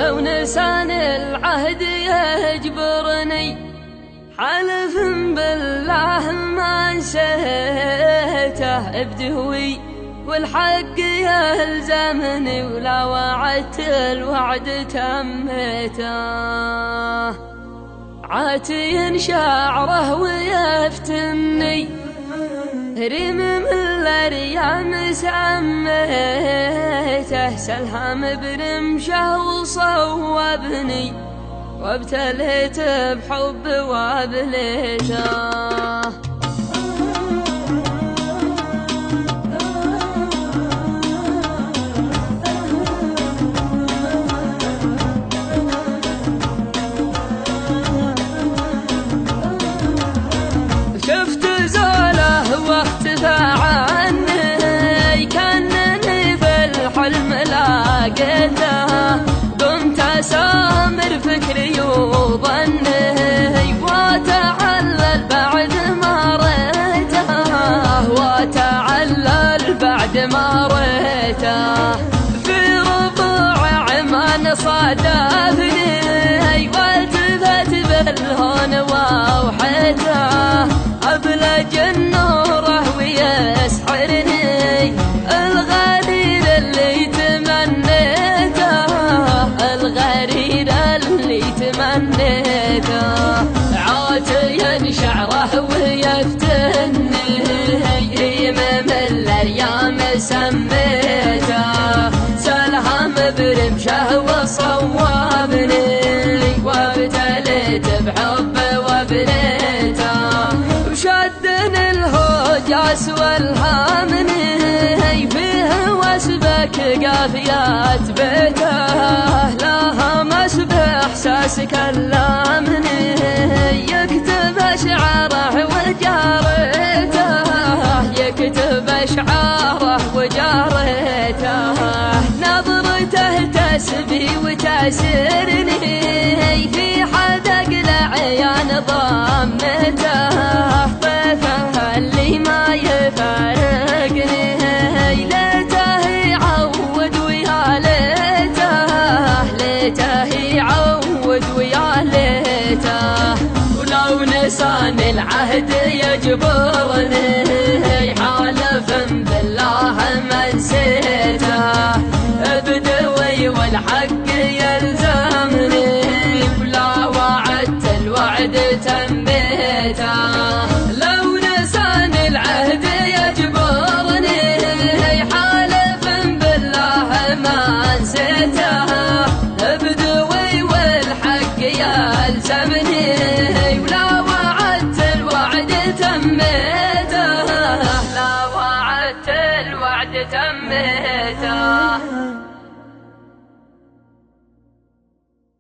لو نساني العهد يجبرني حلف بالله ما نسيته بدهوي والحق يلزمني ولا وعدت الوعد تميته عاتي شعره ويفتني ريم من الأريام سميته سلهام برمشه وصوبني وابتليت بحب وابليته قمت أسامر فكري وظني وأتعلل بعد ما ريته وأتعلل بعد ما ريته في ربوع عمان صادفني والتفت بالهون ووحيته أبلج النوره ويسحرني الغرير اللي تمنيته عاتيا شعره ويفتني ريم من الأريام سميته سلهام برمشه وصوبني وابتليت بحب وبنيته وشدني الهجاس والهامني فيه واسبك قافيات بيته لها مسبح احساس كلامني يكتب اشعاره وجاريته يكتب اشعاره وجاريته نظرته تسبي وتاسرني في حدق العيان ضمته طيفه اللي ما يفارقني ليته يعود ويا ليته يعود ويا ليته ولو نساني العهد يجبرني حالف بالله ما نسيته بدوي والحق يلزمني ولا وعدت الوعد تميته لو نساني العهد يجبرني حالف بالله ما نسيته يلزمني ولا وعدت الوعد تميته لا وعدت الوعد تميته